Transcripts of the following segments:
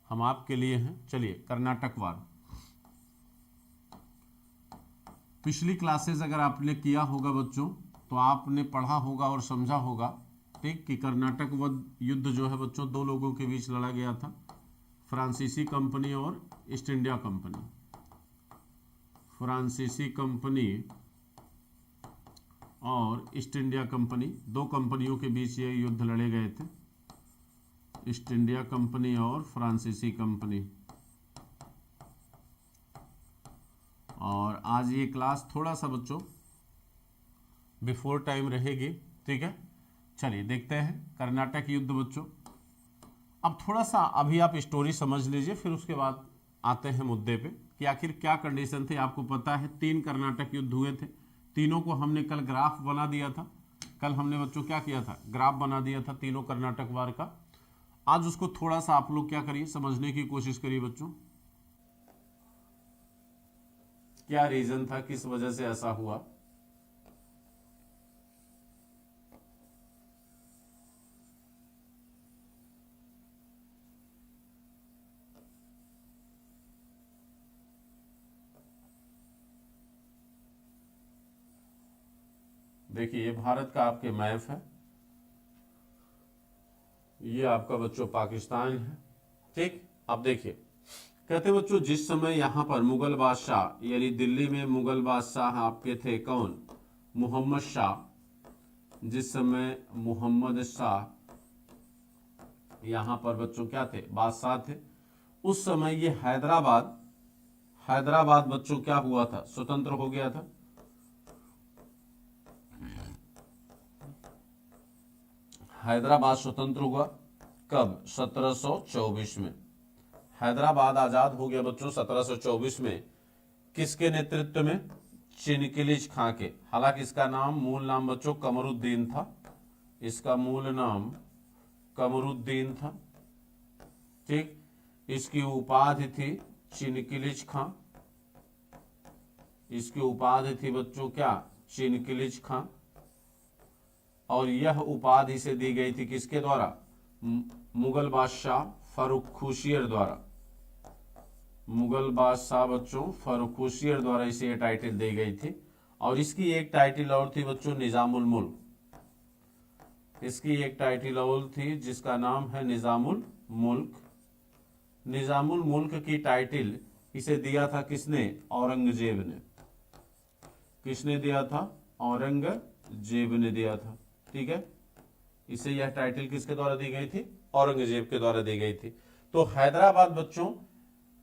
हम आपके लिए हैं। चलिए, कर्नाटक वार। पिछली क्लासेस अगर आपने किया होगा बच्चों तो आपने पढ़ा होगा और समझा होगा, ठीक, कि कर्नाटक युद्ध जो है बच्चों दो लोगों के बीच लड़ा गया था, फ्रांसीसी कंपनी और ईस्ट इंडिया कंपनी। फ्रांसीसी कंपनी और ईस्ट इंडिया कंपनी, दो कंपनियों के बीच ये युद्ध लड़े गए थे, ईस्ट इंडिया कंपनी और फ्रांसीसी कंपनी। और आज ये क्लास थोड़ा सा बच्चों बिफोर टाइम रहेगी, ठीक है। चलिए देखते हैं कर्नाटक युद्ध बच्चों। अब थोड़ा सा अभी आप स्टोरी समझ लीजिए, फिर उसके बाद आते हैं मुद्दे पे कि आखिर क्या कंडीशन थी। आपको पता है 3 कर्नाटक युद्ध हुए थे, तीनों को हमने कल ग्राफ बना दिया था। कल हमने बच्चों क्या किया था, ग्राफ बना दिया था तीनों कर्नाटक वार का। आज उसको थोड़ा सा आप लोग क्या करिए, समझने की कोशिश करिए बच्चों, क्या रीजन था, किस वजह से ऐसा हुआ। देखिए ये भारत का आपके मैप है, ये आपका बच्चों पाकिस्तान है, ठीक। अब देखिए कहते हैं बच्चों, जिस समय यहां पर मुगल बादशाह यानी दिल्ली में मुगल बादशाह आपके थे कौन, मोहम्मद शाह। जिस समय मोहम्मद शाह यहां पर बच्चों क्या थे, बादशाह थे, उस समय ये हैदराबाद बच्चों क्या हुआ था, स्वतंत्र हो गया था। हैदराबाद स्वतंत्र हुआ कब, 1724 में। हैदराबाद आजाद हो गया बच्चों 1724 में। किसके नेतृत्व में, चिनकिलिज खां के। हालांकि इसका नाम, मूल नाम बच्चों कमरुद्दीन था, इसका मूल नाम कमरुद्दीन था, ठीक। इसकी उपाधि थी चिनकिलिज खां, इसकी उपाधि थी बच्चों क्या, चिनकिलिज खां। और यह उपाधि इसे दी गई थी किसके द्वारा, मुगल बादशाह फर्रुखुशियर द्वारा। मुगल बादशाह बच्चों फर्रुखुशियर द्वारा इसे ये टाइटल दी गई थी। और इसकी एक टाइटल और थी बच्चों निजामुल मुल्क, इसकी एक टाइटल और थी जिसका नाम है निजामुल मुल्क। निजामुल मुल्क की टाइटल इसे दिया था किसने, औरंगजेब ने। किसने दिया था, औरंगजेब ने दिया था, ठीक है। इसे यह टाइटल किसके द्वारा दी गई थी, औरंगजेब के द्वारा दी गई थी। तो हैदराबाद बच्चों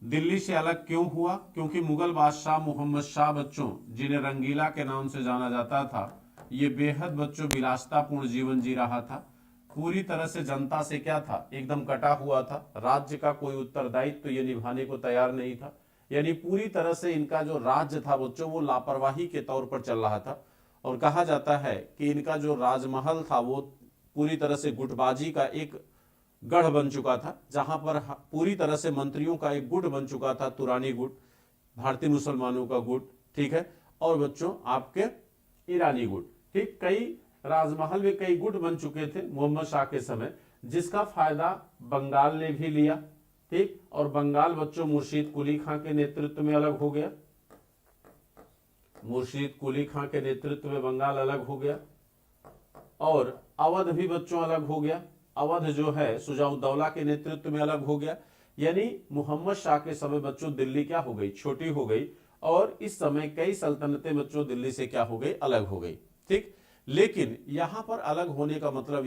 दिल्ली से अलग क्यों हुआ, क्योंकि मुगल बादशाह मोहम्मद शाह बच्चों, जिन्हें रंगीला के नाम से जाना जाता था, ये बेहद बच्चों विलासितापूर्ण जीवन जी रहा था। पूरी तरह से जनता से क्या था, एकदम कटा हुआ था। राज्य का कोई उत्तरदायित्व तो ये निभाने को तैयार नहीं था। यानी पूरी तरह से इनका जो राज्य था बच्चों वो लापरवाही के तौर पर चल रहा था। और कहा जाता है कि इनका जो राजमहल था वो पूरी तरह से गुटबाजी का एक गढ़ बन चुका था, जहां पर पूरी तरह से मंत्रियों का एक गुट बन चुका था, तुरानी गुट, भारतीय मुसलमानों का गुट, ठीक है। और बच्चों आपके ईरानी गुट, ठीक। कई राजमहल में कई गुट बन चुके थे मोहम्मद शाह के समय, जिसका फायदा बंगाल ने भी लिया, ठीक। और बंगाल बच्चों मुर्शीद कुली खां के नेतृत्व में अलग हो गया, मुर्शीद कुली खां के नेतृत्व में बंगाल अलग हो गया। और अवध भी बच्चों अलग हो गया, अवध जो है सुजाउद्दौला के नेतृत्व में अलग हो गया। यानी मोहम्मद शाह के समय बच्चों दिल्ली क्या हो गई, छोटी हो गई। और इस समय कई सल्तनतें बच्चों दिल्ली से क्या हो गई, अलग हो गई, ठीक। लेकिन यहां पर अलग होने का मतलब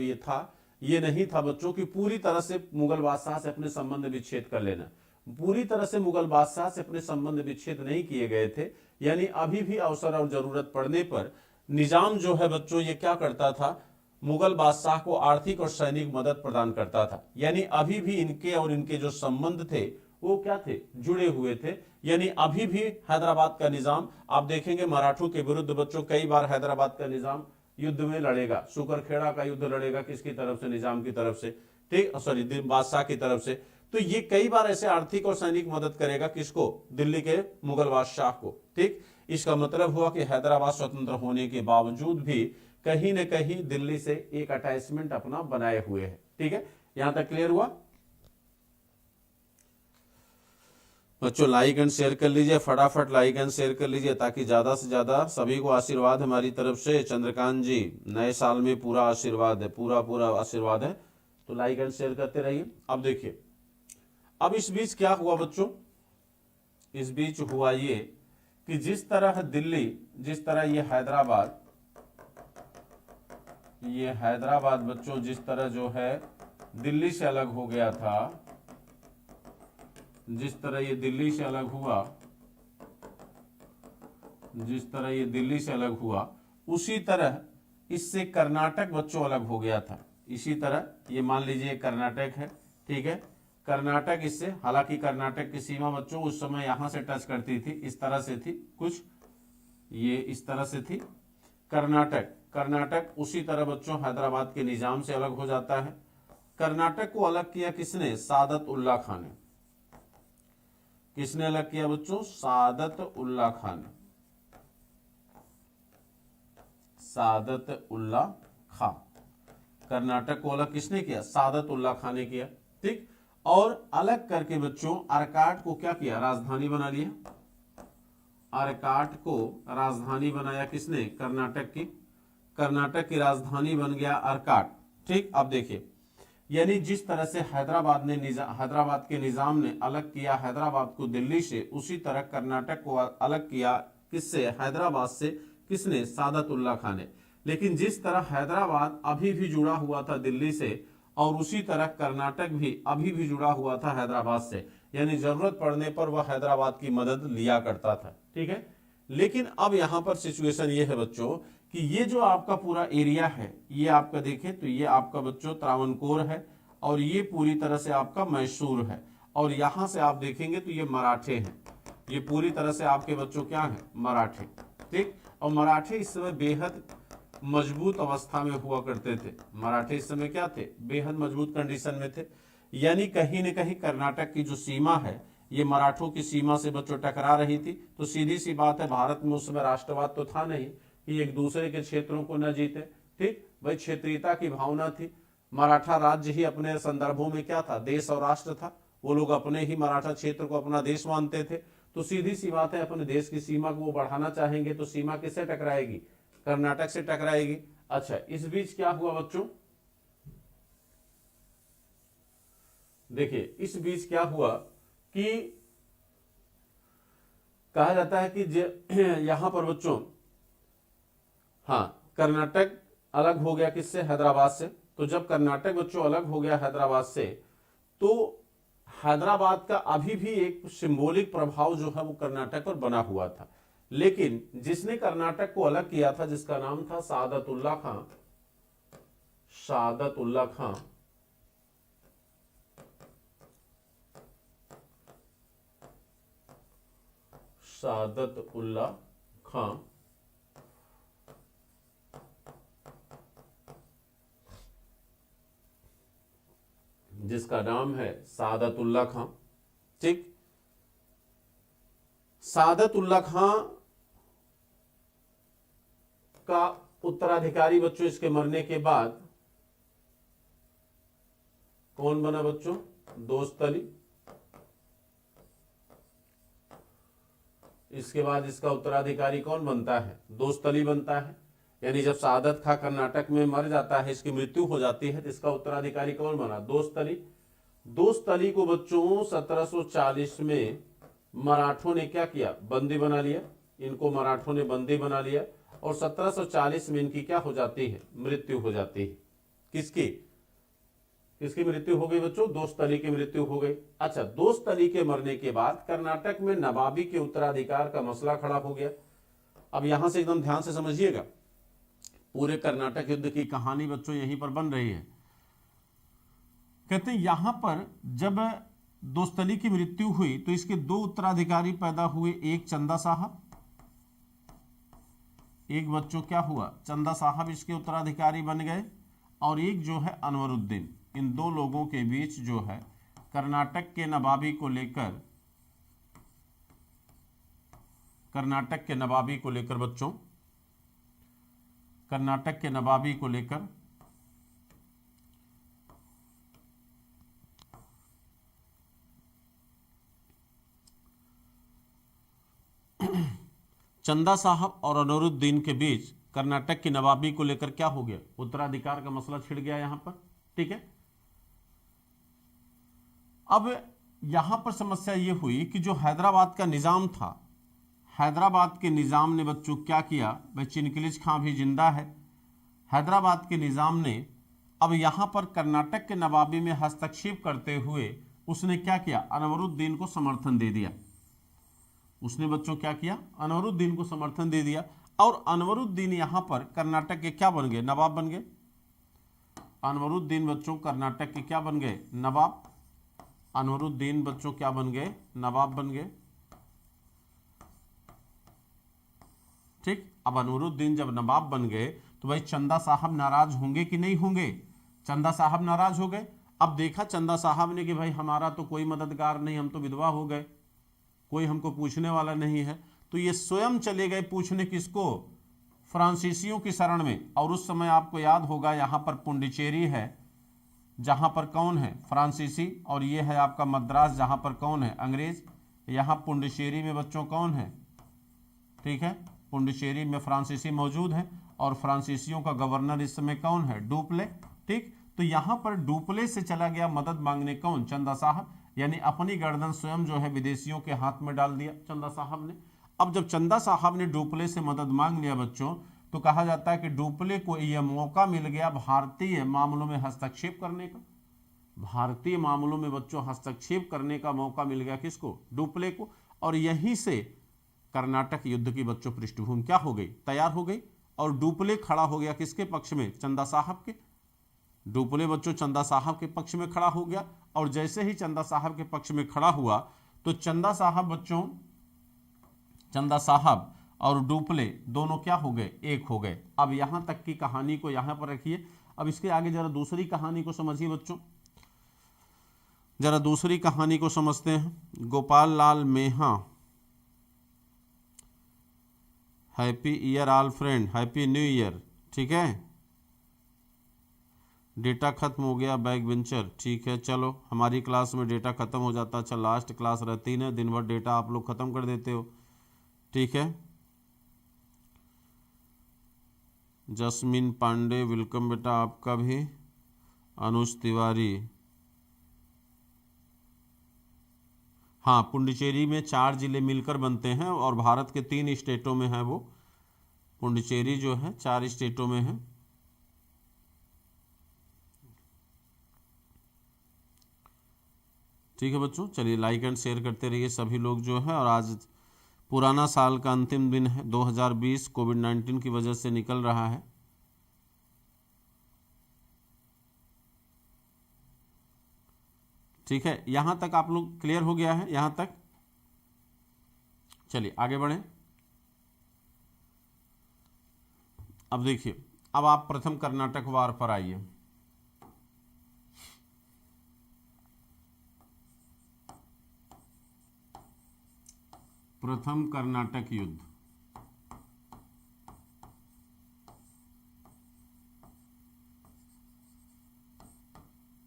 ये नहीं था बच्चों कि पूरी तरह से मुगल बादशाह से अपने संबंध विच्छेद कर लेना। पूरी तरह से मुगल बादशाह से अपने संबंध विच्छेद नहीं किए गए थे। यानी अभी भी अवसर और जरूरत पड़ने पर निजाम जो है बच्चों ये क्या करता था, मुगल बादशाह को आर्थिक और सैनिक मदद प्रदान करता था। यानी अभी भी इनके और इनके जो संबंध थे वो क्या थे, जुड़े हुए थे। यानी अभी भी हैदराबाद का निजाम आप देखेंगे मराठों के विरुद्ध बच्चों कई बार हैदराबाद का निजाम युद्ध में लड़ेगा। सुकरखेड़ा का युद्ध लड़ेगा किसकी तरफ से, निजाम की तरफ से, ठीक, सॉरी बादशाह की तरफ से। तो ये कई बार ऐसे आर्थिक और सैनिक मदद करेगा किसको, दिल्ली के मुगल बादशाह को, ठीक। इसका मतलब हुआ कि हैदराबाद स्वतंत्र होने के बावजूद भी कहीं न कहीं दिल्ली से एक अटैचमेंट अपना बनाए हुए है, ठीक है। यहां तक क्लियर हुआ। बच्चों लाइक एंड शेयर कर लीजिए, फटाफट लाइक एंड शेयर कर लीजिए ताकि ज्यादा से ज्यादा सभी को आशीर्वाद हमारी तरफ से। चंद्रकांत जी, नए साल में पूरा आशीर्वाद है, पूरा पूरा आशीर्वाद है, तो लाइक एंड शेयर करते रहिए। अब देखिए, अब इस बीच क्या हुआ बच्चों, इस बीच हुआ ये कि जिस तरह दिल्ली, जिस तरह ये हैदराबाद बच्चों जिस तरह जो है दिल्ली से अलग हो गया था, जिस तरह ये दिल्ली से अलग हुआ, जिस तरह ये दिल्ली से अलग हुआ, उसी तरह इससे कर्नाटक बच्चों अलग हो गया था। इसी तरह ये मान लीजिए कर्नाटक है, ठीक है, कर्नाटक इससे, हालांकि कर्नाटक की सीमा बच्चों उस समय यहां से टच करती थी, इस तरह से थी कुछ, ये इस तरह से थी कर्नाटक उसी तरह बच्चों हैदराबाद के निजाम से अलग हो जाता है। कर्नाटक को अलग किया किसने? सादत उल्ला खान ने। किसने अलग किया बच्चों? सादत उल्ला खान ने। सादत उल्ला खां, कर्नाटक को अलग किसने किया? सादत उल्ला खान ने किया, ठीक। और अलग करके बच्चों आरकाट को क्या किया? राजधानी बना लिया। आरकाट को राजधानी बनाया किसने? कर्नाटक की। कर्नाटक की राजधानी बन गया आरकाट, ठीक। अब देखिए, यानी जिस तरह से हैदराबाद के निजाम ने अलग किया हैदराबाद को दिल्ली से, उसी तरह कर्नाटक को अलग किया किससे? हैदराबाद से। किसने? सादत उल्ला खान ने। लेकिन जिस तरह हैदराबाद अभी भी जुड़ा हुआ था दिल्ली से, और उसी तरह कर्नाटक भी अभी भी जुड़ा हुआ था हैदराबाद से, यानी जरूरत पड़ने पर वह हैदराबाद की मदद लिया करता था, ठीक है। लेकिन अब यहां पर सिचुएशन ये है बच्चों कि ये जो आपका पूरा एरिया है, ये आपका देखें तो ये आपका बच्चों त्रावणकोर है, और ये पूरी तरह से आपका मैसूर है, और यहां से आप देखेंगे तो ये मराठे हैं। ये पूरी तरह से आपके बच्चों क्या है? मराठे, ठीक। और मराठे इस समय बेहद मजबूत अवस्था में हुआ करते थे। मराठे इस समय क्या थे? बेहद मजबूत कंडीशन में थे। यानी कहीं न कहीं कर्नाटक की जो सीमा है, ये मराठों की सीमा से बच्चों टकरा रही थी। तो सीधी सी बात है, भारत में उस समय राष्ट्रवाद तो था नहीं कि एक दूसरे के क्षेत्रों को न जीते, ठीक। भाई क्षेत्रीयता की भावना थी। मराठा राज्य ही अपने संदर्भों में क्या था? देश और राष्ट्र था। वो लोग अपने ही मराठा क्षेत्र को अपना देश मानते थे। तो सीधी सी बात है, अपने देश की सीमा को वो बढ़ाना चाहेंगे तो सीमा किससे टकराएगी? कर्नाटक से टकराएगी। अच्छा, इस बीच क्या हुआ बच्चों? देखिए, इस बीच क्या हुआ कि कहा जाता है कि यहां पर बच्चों, हाँ, कर्नाटक अलग हो गया किससे? हैदराबाद से। तो जब कर्नाटक बच्चों अलग हो गया हैदराबाद से, तो हैदराबाद का अभी भी एक सिंबॉलिक प्रभाव जो है वो कर्नाटक पर बना हुआ था। लेकिन जिसने कर्नाटक को अलग किया था, जिसका नाम था सादत उल्ला खां, सादत उल्ला खां, सादत उल्ला खां, जिसका नाम है सादत उल्ला खां, ठीक। सादत उल्ला खां का उत्तराधिकारी बच्चों इसके मरने के बाद कौन बना बच्चों? दोस्त अली। इसके बाद इसका उत्तराधिकारी कौन बनता है? दोस्त अली बनता है। यानी जब सादत खां कर्नाटक में मर जाता है, इसकी मृत्यु हो जाती है, तो इसका उत्तराधिकारी कौन बना? दोस्त अली। दोस्त अली को बच्चों 1740 में मराठों ने क्या किया? बंदी बना लिया। इनको मराठों ने बंदी बना लिया, और 1740 में इनकी क्या हो जाती है? मृत्यु हो जाती है। किसकी? किसकी मृत्यु हो गई बच्चों? दोस्त अली की मृत्यु हो गई। अच्छा, दोस्त अली के मरने के बाद कर्नाटक में नवाबी के उत्तराधिकार का मसला खड़ा हो गया। अब यहां से एकदम ध्यान से समझिएगा, पूरे कर्नाटक युद्ध की कहानी बच्चों यहीं पर बन रही है। कहते हैं यहां पर जब दोस्त अली की मृत्यु हुई तो इसके दो उत्तराधिकारी पैदा हुए, एक चंदा साहब, एक बच्चों क्या हुआ? चंदा साहब इसके उत्तराधिकारी बन गए, और एक जो है अनवरुद्दीन। इन दो लोगों के बीच जो है कर्नाटक के नवाबी को लेकर, कर्नाटक के नवाबी को लेकर बच्चों, कर्नाटक के नवाबी को लेकर चंदा साहब और अनवरुद्दीन के बीच कर्नाटक की नवाबी को लेकर क्या हो गया, उत्तराधिकार का मसला छिड़ गया यहां पर। ठीक है, अब यहां पर समस्या यह हुई कि जो हैदराबाद का निजाम था, हैदराबाद के निजाम ने बच्चों क्या किया, भाई चिनकिलिज खां भी जिंदा है, हैदराबाद के निजाम ने अब यहां पर कर्नाटक के नवाबी में हस्तक्षेप करते हुए उसने क्या किया, अनवरुद्दीन को समर्थन दे दिया। उसने बच्चों क्या किया, अनवरुद्दीन को समर्थन दे दिया, और अनवरुद्दीन यहां पर कर्नाटक के क्या बन गए, नवाब बन गए। अनवरुद्दीन बच्चों कर्नाटक के क्या बन गए, नवाब। अनवरुद्दीन बच्चों क्या बन गए, नवाब बन गए। ठीक, अब अनवरुद्दीन जब नवाब बन गए तो भाई चंदा साहब नाराज होंगे कि नहीं होंगे, चंदा साहब नाराज हो गए। अब देखा चंदा साहब ने कि भाई हमारा तो कोई मददगार नहीं, हम तो विधवा हो गए, कोई हमको पूछने वाला नहीं है, तो ये स्वयं चले गए पूछने किसको, फ्रांसीसियों की शरण में। और उस समय आपको याद होगा यहां पर पुंडुचेरी है जहां पर कौन है, फ्रांसीसी, और ये है आपका मद्रास जहां पर कौन है, अंग्रेज। यहां पुंडुचेरी में बच्चों कौन है, ठीक है, पुंडुचेरी में फ्रांसीसी मौजूद है, और फ्रांसीसियों का गवर्नर इस समय कौन है, डुप्ले। ठीक, तो यहां पर डुप्ले से चला गया मदद मांगने कौन, चंदा साहब, यानी अपनी गर्दन स्वयं जो है विदेशियों के हाथ में डाल दिया चंदा साहब ने। अब जब चंदा साहब ने डुप्ले से मदद मांग लिया बच्चों, तो कहा जाता है कि डुप्ले को यह मौका मिल गया भारतीय मामलों में हस्तक्षेप करने का। भारतीय मामलों में बच्चों हस्तक्षेप करने का मौका मिल गया किसको, डुप्ले को। और यहीं से कर्नाटक युद्ध की बच्चों पृष्ठभूमि क्या हो गई, तैयार हो गई। और डुप्ले खड़ा हो गया किसके पक्ष में, चंदा साहब के। डुप्ले बच्चों चंदा साहब के पक्ष में खड़ा हो गया, और जैसे ही चंदा साहब के पक्ष में खड़ा हुआ तो चंदा साहब बच्चों, चंदा साहब और डुप्ले दोनों क्या हो गए, एक हो गए। अब यहां तक की कहानी को यहां पर रखिए। अब इसके आगे जरा दूसरी कहानी को समझिए बच्चों, जरा दूसरी कहानी को समझते हैं। गोपाल लाल मेहा, happy year all friend, happy new year. ठीक है, डेटा खत्म हो गया बैक वेंचर, ठीक है, चलो हमारी क्लास में डेटा खत्म हो जाता, अच्छा लास्ट क्लास रहती ना, दिन भर डेटा आप लोग खत्म कर देते हो। ठीक है, जस्मीन पांडे वेलकम बेटा आपका भी। अनुज तिवारी, हाँ पुंडुचेरी में 4 जिले मिलकर बनते हैं और भारत के 3 स्टेटों में है वो। पुंडुचेरी जो है 4 स्टेटों में है। ठीक है बच्चों, चलिए लाइक एंड शेयर करते रहिए सभी लोग जो है। और आज पुराना साल का अंतिम दिन है, 2020 कोविड-19 की वजह से निकल रहा है। ठीक है, यहां तक आप लोग क्लियर हो गया है यहां तक। चलिए आगे बढ़ें। अब देखिए, अब आप प्रथम कर्नाटक वार पर आइए। प्रथम कर्नाटक युद्ध,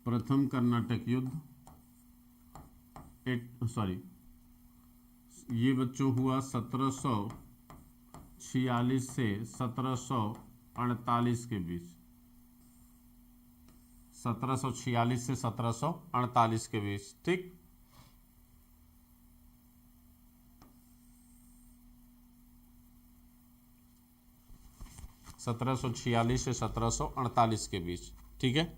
प्रथम कर्नाटक युद्ध ये बच्चों हुआ 1746 से 1748 के बीच। 1746 से 1748 के बीच। ठीक, सत्रह सौ 46 से 1748 के बीच। ठीक है,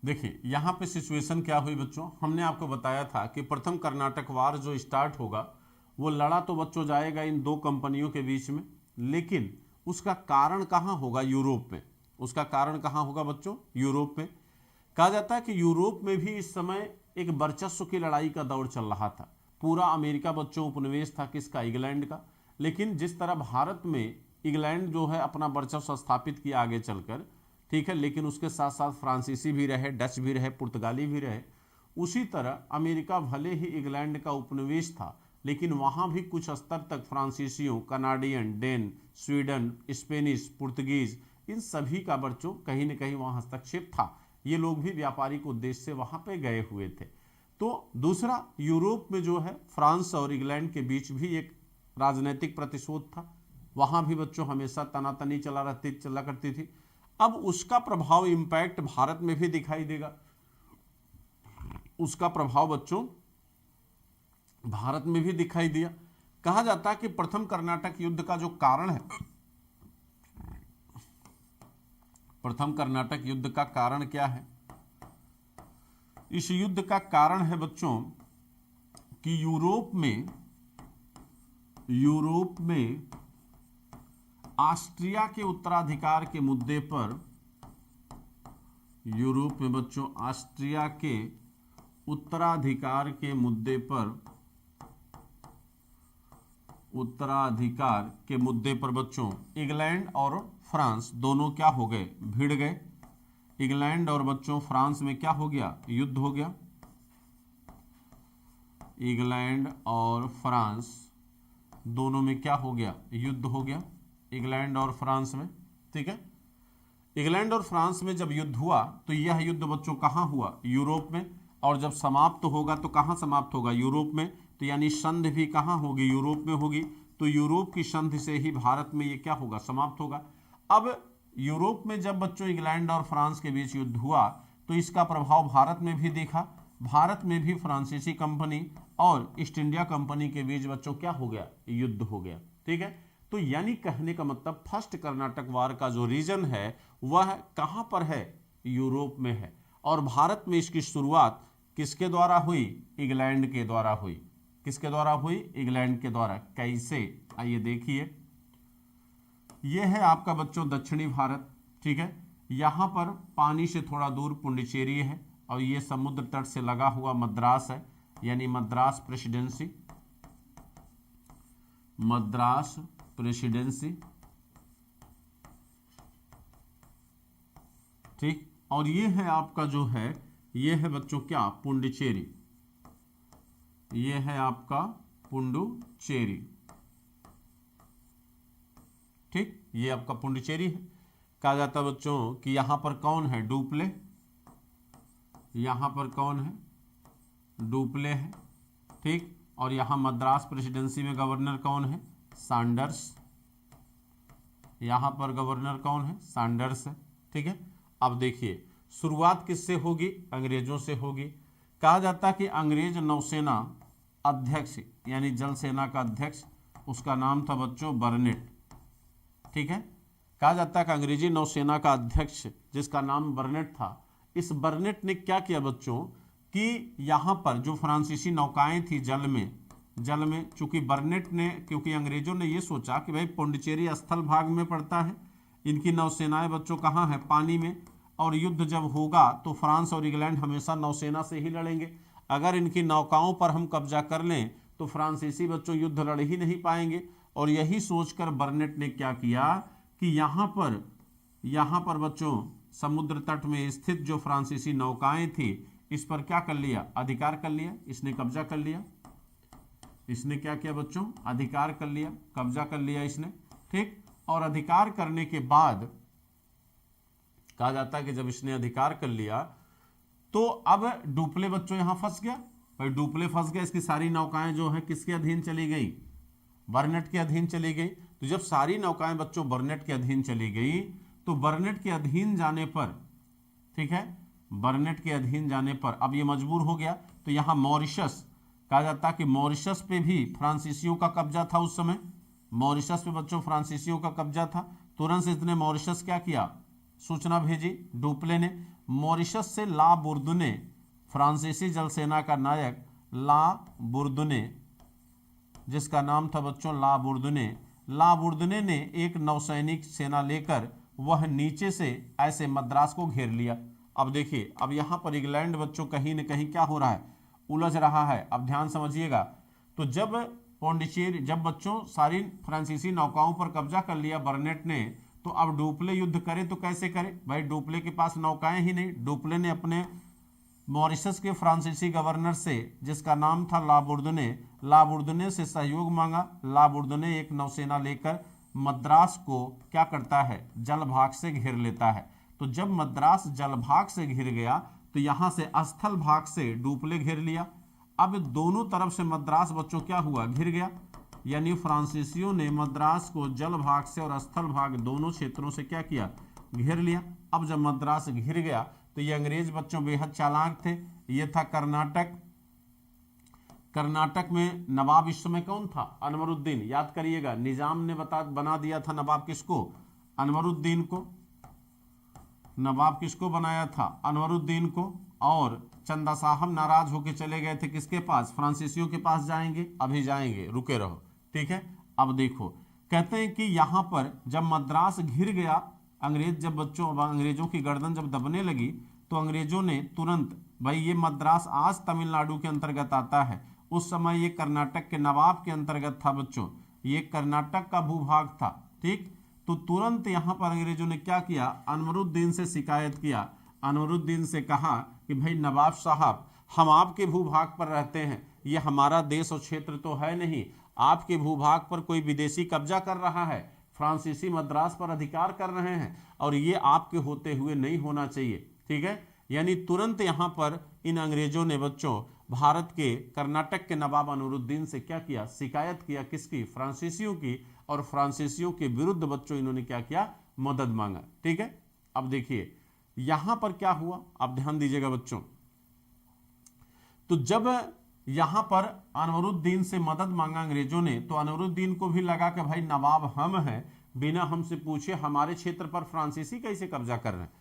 देखिए यहां पे सिचुएशन क्या हुई बच्चों, हमने आपको बताया था कि प्रथम कर्नाटक वार जो स्टार्ट होगा वो लड़ा तो बच्चों जाएगा इन 2 कंपनियों के बीच में, लेकिन उसका कारण कहां होगा, यूरोप में। उसका कारण कहां होगा बच्चों, यूरोप में। कहा जाता है कि यूरोप में भी इस समय एक वर्चस्व की लड़ाई का दौर चल रहा था। पूरा अमेरिका बच्चों उपनिवेश था किसका, इंग्लैंड का। लेकिन जिस तरह भारत में इंग्लैंड जो है अपना वर्चस्व स्थापित किया आगे चलकर, ठीक है, लेकिन उसके साथ साथ फ्रांसीसी भी रहे, डच भी रहे, पुर्तगाली भी रहे। उसी तरह अमेरिका भले ही इंग्लैंड का उपनिवेश था, लेकिन वहां भी कुछ स्तर तक फ्रांसीसियों, Canadian, Dane, Sweden, Spanish, Portuguese, इन सभी का बच्चों कहीं न कहीं वहां हस्तक्षेप था। ये लोग भी व्यापारिक उद्देश्य से वहां पे गए हुए थे। तो दूसरा, यूरोप में जो है फ्रांस और इंग्लैंड के बीच भी एक राजनीतिक प्रतिशोध था, वहां भी बच्चों हमेशा तनातनी चला करती थी। अब उसका प्रभाव, इंपैक्ट भारत में भी दिखाई देगा। उसका प्रभाव बच्चों भारत में भी दिखाई दिया। कहा जाता है कि प्रथम कर्नाटक युद्ध का जो कारण है, प्रथम कर्नाटक युद्ध का कारण क्या है? इस युद्ध का कारण है बच्चों कि यूरोप में ऑस्ट्रिया के उत्तराधिकार के मुद्दे पर, यूरोप में बच्चों ऑस्ट्रिया के उत्तराधिकार के मुद्दे पर बच्चों इंग्लैंड और फ्रांस दोनों क्या हो गए? भिड़ गए। इंग्लैंड और बच्चों फ्रांस में क्या हो गया? युद्ध हो गया। इंग्लैंड और फ्रांस दोनों में क्या हो गया? युद्ध हो गया, इंग्लैंड और फ्रांस में। ठीक है, इंग्लैंड और फ्रांस में जब युद्ध हुआ तो यह युद्ध बच्चों कहाँ हुआ? यूरोप में। और जब समाप्त होगा तो कहाँ समाप्त होगा? यूरोप में। तो यानी संधि भी कहाँ होगी? यूरोप में होगी। तो यूरोप की संधि से ही भारत में ये क्या होगा? समाप्त होगा। अब यूरोप में जब बच्चों इंग्लैंड और फ्रांस के बीच युद्ध हुआ तो इसका प्रभाव भारत में भी देखा। भारत में भी फ्रांसीसी कंपनी और ईस्ट इंडिया कंपनी के बीच बच्चों क्या हो गया? युद्ध हो गया। ठीक है, तो यानी कहने का मतलब फर्स्ट कर्नाटक वार का जो रीजन है वह कहां पर है? यूरोप में है। और भारत में इसकी शुरुआत किसके द्वारा हुई? इंग्लैंड के द्वारा हुई। किसके द्वारा हुई? इंग्लैंड के द्वारा। कैसे? आइए देखिए, यह है आपका बच्चों दक्षिणी भारत। ठीक है, यहां पर पानी से थोड़ा दूर पुडुचेरी है और ये समुद्र तट से लगा हुआ मद्रास है, यानी मद्रास प्रेसिडेंसी। मद्रास प्रेसिडेंसी। ठीक, और ये है आपका जो है, ये है बच्चों क्या? पुडुचेरी। ये है आपका पुडुचेरी। ठीक, ये आपका पुडुचेरी है। कहा जाता है बच्चों कि यहां पर कौन है? डुप्ले। यहां पर कौन है? डुप्ले है। ठीक, और यहां मद्रास प्रेसिडेंसी में गवर्नर कौन है? सैंडर्स। यहां पर गवर्नर कौन है? सैंडर्स है। ठीक है, अब देखिए शुरुआत किससे होगी? अंग्रेजों से होगी। कहा जाता है कि अंग्रेज नौसेना अध्यक्ष यानी जल सेना का अध्यक्ष, उसका नाम था बच्चों बर्नेट। ठीक है, कहा जाता है कि अंग्रेजी नौसेना का अध्यक्ष जिसका नाम बर्नेट था, इस बर्नेट ने क्या किया बच्चों कि यहां पर जो फ्रांसीसी नौकाएं थी जल में, चूंकि बर्नेट ने, क्योंकि अंग्रेजों ने यह सोचा कि भाई पुडुचेरी स्थल भाग में पड़ता है, इनकी नौसेनाएं बच्चों कहाँ है? पानी में। और युद्ध जब होगा तो फ्रांस और इंग्लैंड हमेशा नौसेना से ही लड़ेंगे। अगर इनकी नौकाओं पर हम कब्जा कर लें तो फ्रांसीसी बच्चों युद्ध लड़ ही नहीं पाएंगे। और यही सोचकर बर्नेट ने क्या किया कि यहाँ पर बच्चों समुद्र तट में स्थित जो फ्रांसीसी नौकाएं थी इस पर क्या कर लिया? अधिकार कर लिया। इसने कब्जा कर लिया। इसने क्या किया बच्चों? अधिकार कर लिया, कब्जा कर लिया इसने। ठीक, और अधिकार करने के बाद कहा जाता है कि जब इसने अधिकार कर लिया तो अब डुप्ले बच्चों यहां फंस गया। भाई डुप्ले फंस गया, इसकी सारी नौकाएं जो है किसके अधीन चली गई? बर्नेट के अधीन चली गई। तो जब सारी नौकाएं बच्चों बर्नेट के अधीन चली गई तो बर्नेट के अधीन जाने पर, ठीक है, बर्नेट के अधीन जाने पर अब ये मजबूर हो गया। तो यहां मॉरिशस, कहा जाता है कि मॉरिशस पे भी फ्रांसीसियों का कब्जा था उस समय। मॉरिशस पे बच्चों फ्रांसीसियों का कब्जा था। तुरंत से इसने मॉरिशस क्या किया? सूचना भेजी डुप्ले ने। मॉरिशस से ला बुर्दुने, फ्रांसीसी जल सेना का नायक ला बुर्दुने, जिसका नाम था बच्चों ला बुर्दुने ने एक नौसैनिक सेना लेकर वह नीचे से ऐसे मद्रास को घेर लिया। अब देखिए, अब यहां पर इंग्लैंड बच्चों कहीं न कहीं क्या हो रहा है? उलझ रहा है। अब ध्यान समझिएगा। तो जब पुडुचेरी, जब बच्चों सारी फ्रांसीसी नौकाओं पर कब्जा कर लिया बर्नेट ने, तो अब डुप्ले युद्ध करे तो कैसे करे? भाई डुप्ले के पास नौकाएं ही नहीं। डुप्ले ने अपने मॉरिशस के फ्रांसीसी गवर्नर से, जिसका नाम था ला बुर्दुने से सहयोग मांगा। ला बुर्दुने एक नौसेना लेकर मद्रास को क्या करता है, जलभाग से घेर लेता है। तो जब मद्रास जलभाग से घिर गया तो यहां से स्थल भाग से डुप्ले घेर लिया। अब दोनों तरफ से मद्रास बच्चों क्या हुआ, घिर गया। यानी फ्रांसीसियों ने मद्रास को जल भाग से और स्थल भाग दोनों क्षेत्रों से क्या किया, घेर लिया। अब जब मद्रास घिर गया तो ये अंग्रेज बच्चों बेहद चालाक थे। ये था कर्नाटक। कर्नाटक में नवाब इस समय कौन था, अनवरुद्दीन। याद करिएगा, निजाम ने बना दिया था नवाब किसको, अनवरुद्दीन को। नवाब किसको बनाया था, अनवरुद्दीन को। और चंदा साहब नाराज होकर चले गए थे किसके पास, फ्रांसीसियों के पास। जाएंगे, अभी जाएंगे, रुके रहो, ठीक है। अब देखो, कहते हैं कि यहां पर जब मद्रास घिर गया, अंग्रेजों की गर्दन जब दबने लगी तो अंग्रेजों ने तुरंत, भाई ये मद्रास आज तमिलनाडु के अंतर्गत आता है, उस समय ये कर्नाटक के नवाब के अंतर्गत था बच्चों, ये कर्नाटक का भूभाग था, ठीक। तो तुरंत यहां पर अंग्रेजों ने क्या किया, अनवरुद्दीन से शिकायत किया। अनवरुद्दीन से कहा कि भाई नवाब साहब, हम आपके भूभाग पर रहते हैं, ये हमारा देश और क्षेत्र तो है नहीं, आपके भूभाग पर कोई विदेशी कब्जा कर रहा है, फ्रांसीसी मद्रास पर अधिकार कर रहे हैं, और ये आपके होते हुए नहीं होना चाहिए, ठीक है। यानी तुरंत यहां पर इन अंग्रेजों ने बच्चों भारत के कर्नाटक के नवाब अनवरुद्दीन से क्या किया, शिकायत किया, किसकी, फ्रांसीसियों की। और फ्रांसीसियों के विरुद्ध बच्चों इन्होंने क्या किया, मदद मांगा, ठीक है। अब देखिए यहां पर क्या हुआ, आप ध्यान दीजिएगा बच्चों। तो जब यहां पर अनवरुद्दीन से मदद मांगा अंग्रेजों ने, तो अनवरुद्दीन को भी लगा कि भाई नवाब हम हैं, बिना हमसे पूछे हमारे क्षेत्र पर फ्रांसीसी कैसे कब्जा कर रहे हैं,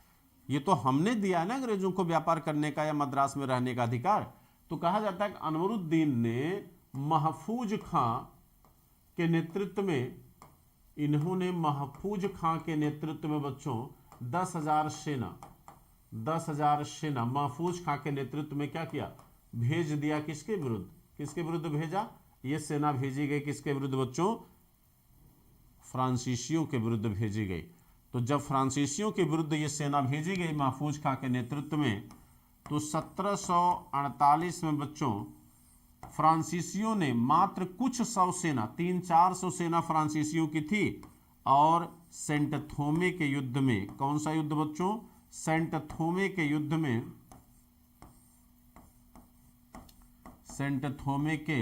ये तो हमने दिया है ना अंग्रेजों को व्यापार करने का या मद्रास में रहने का अधिकार। तो कहा जाता है कि अनवरुद्दीन ने महफूज खां के नेतृत्व में, इन्होंने महफूज खां के नेतृत्व में बच्चों 10,000 सेना महफूज खां के नेतृत्व में क्या किया, भेज दिया। किसके विरुद्ध, किसके विरुद्ध भेजा, ये सेना भेजी गई किसके विरुद्ध बच्चों, फ्रांसीसियों के विरुद्ध भेजी गई। तो जब फ्रांसीसियों के विरुद्ध ये सेना भेजी गई महफूज खां के नेतृत्व में, तो 1748 में बच्चों फ्रांसीसियों ने मात्र कुछ सौ सेना, 300-400 सेना फ्रांसीसियों की थी, और सेंट थोमे के युद्ध में, कौन सा युद्ध बच्चों, सेंट थोमे के युद्ध में, सेंट थोमे के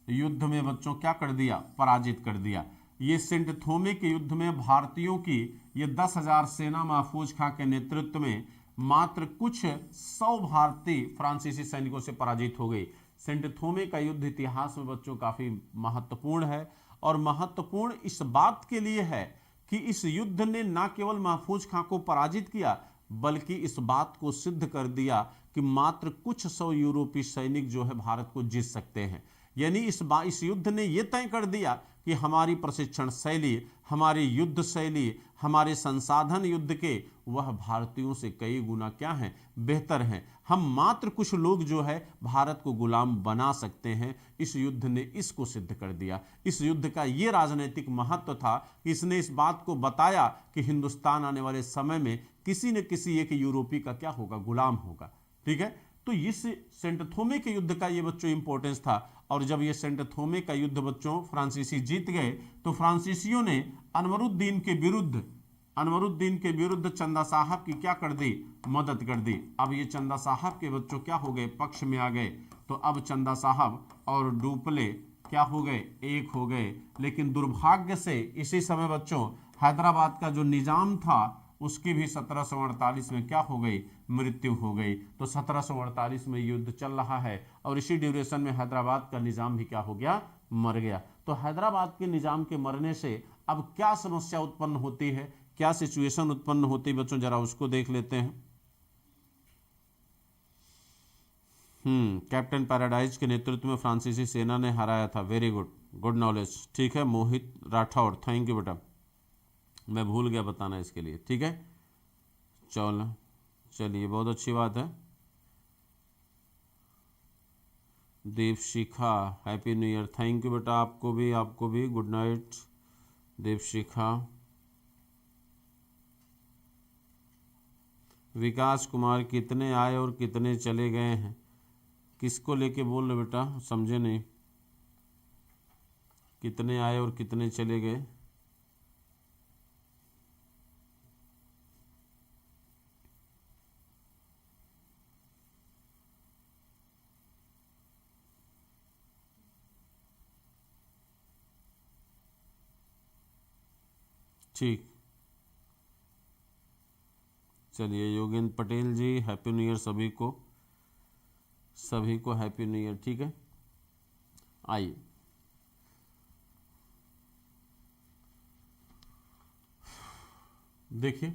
युद्ध में बच्चों क्या कर दिया, पराजित कर दिया। ये सेंट थोमे के युद्ध में भारतीयों की ये 10,000 सेना महफूज खां के नेतृत्व में मात्र कुछ 100 भारतीय फ्रांसीसी सैनिकों से पराजित हो गई। सेंट थोमे का युद्ध इतिहास में बच्चों काफी महत्वपूर्ण है, और महत्वपूर्ण इस बात के लिए है कि इस युद्ध ने न केवल महफूज खां को पराजित किया, बल्कि इस बात को सिद्ध कर दिया कि मात्र कुछ 100 यूरोपीय सैनिक जो है भारत को जीत सकते हैं। यानी इस युद्ध ने यह तय कर दिया कि हमारी प्रशिक्षण शैली, हमारी युद्ध शैली, हमारे संसाधन युद्ध के, वह भारतीयों से कई गुना क्या हैं, बेहतर हैं। हम मात्र कुछ लोग जो है भारत को गुलाम बना सकते हैं। इस युद्ध ने इसको सिद्ध कर दिया। इस युद्ध का ये राजनीतिक महत्व था कि इसने इस बात को बताया कि हिंदुस्तान आने वाले समय में किसी न किसी एक यूरोपी का क्या होगा, गुलाम होगा, ठीक है। तो इस सेंट थोमे के युद्ध का ये बच्चों इंपॉर्टेंस था। और जब ये सेंट थोमे का युद्ध बच्चों फ्रांसीसी जीत गए, तो फ्रांसीसियों ने अनवरुद्दीन के विरुद्ध चंदा साहब की क्या कर दी, मदद कर दी। अब ये चंदा साहब के बच्चों क्या हो गए, पक्ष में आ गए। तो अब चंदा साहब और डुप्ले क्या हो गए, एक हो गए। लेकिन दुर्भाग्य से इसी समय बच्चों हैदराबाद का जो निजाम था, उसकी भी 1748 में क्या हो गई, मृत्यु हो गई। तो 1748 में युद्ध चल रहा है, और इसी ड्यूरेशन में हैदराबाद का निजाम भी क्या हो गया, मर गया। तो हैदराबाद के निजाम के मरने से अब क्या समस्या उत्पन्न होती है, क्या सिचुएशन उत्पन्न होती है बच्चों, जरा उसको देख लेते हैं। कैप्टन पैराडाइज के नेतृत्व में फ्रांसीसी सेना ने हराया था। वेरी गुड, गुड नॉलेज, ठीक है। मोहित राठौड़, थैंक यू बेटा, मैं भूल गया बताना इसके लिए, ठीक है। चलिए बहुत अच्छी बात है। Deepshikha, happy new year, thank you बेटा, आपको भी गुड नाइट दीपशिखा। विकास कुमार, कितने आए और कितने चले गए हैं, किसको लेके बोल रहे बेटा, समझे नहीं, कितने आए और कितने चले गए। ठीक, चलिए योगेंद्र पटेल जी, हैप्पी न्यू ईयर सभी को हैप्पी न्यू ईयर। ठीक है, आइए देखिए,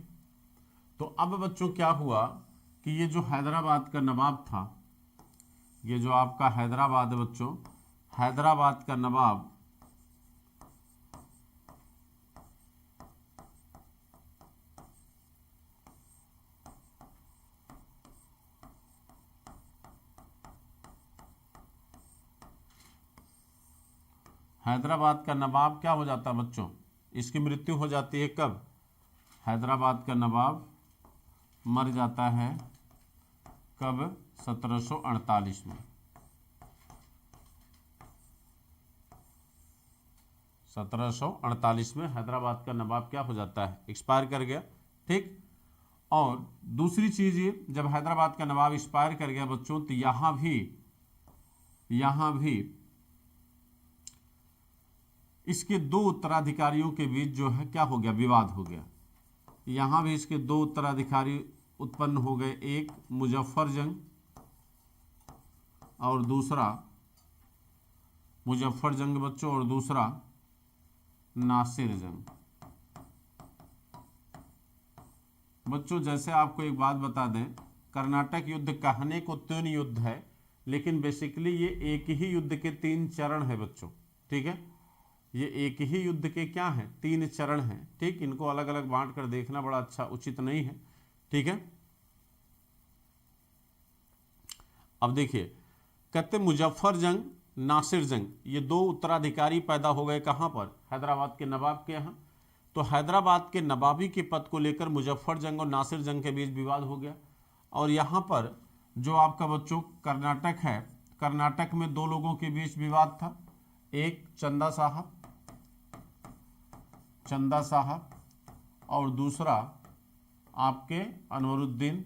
तो अब बच्चों क्या हुआ कि ये जो हैदराबाद का नवाब था, ये जो आपका हैदराबाद है बच्चों, हैदराबाद का नवाब क्या हो जाता है बच्चों, इसकी मृत्यु हो जाती है कब? हैदराबाद का नवाब मर जाता है कब? 1748 में। 1748 में हैदराबाद का नवाब क्या हो जाता है? एक्सपायर कर गया। ठीक, और दूसरी चीज ये, जब हैदराबाद का नवाब एक्सपायर कर गया बच्चों, तो यहां भी इसके दो उत्तराधिकारियों के बीच जो है क्या हो गया? विवाद हो गया। यहां भी इसके दो उत्तराधिकारी उत्पन्न हो गए, एक मुजफ्फर जंग और दूसरा बच्चों, और दूसरा नासिर जंग। बच्चों जैसे आपको एक बात बता दें, कर्नाटक युद्ध कहने को 3 युद्ध है, लेकिन बेसिकली ये एक ही युद्ध के 3 चरण है बच्चों। ठीक है, ये एक ही युद्ध के क्या हैं? 3 चरण हैं। ठीक, इनको अलग अलग बांट कर देखना बड़ा अच्छा उचित नहीं है। ठीक है, अब देखिए, कहते मुजफ्फर जंग, नासिर जंग, ये 2 उत्तराधिकारी पैदा हो गए कहां पर? हैदराबाद के नवाब के यहाँ। तो हैदराबाद के नवाबी के पद को लेकर मुजफ्फर जंग और नासिर जंग के बीच विवाद हो गया। और यहाँ पर जो आपका बच्चों कर्नाटक है, कर्नाटक में 2 लोगों के बीच विवाद था, एक चंदा साहब और दूसरा आपके अनवरुद्दीन।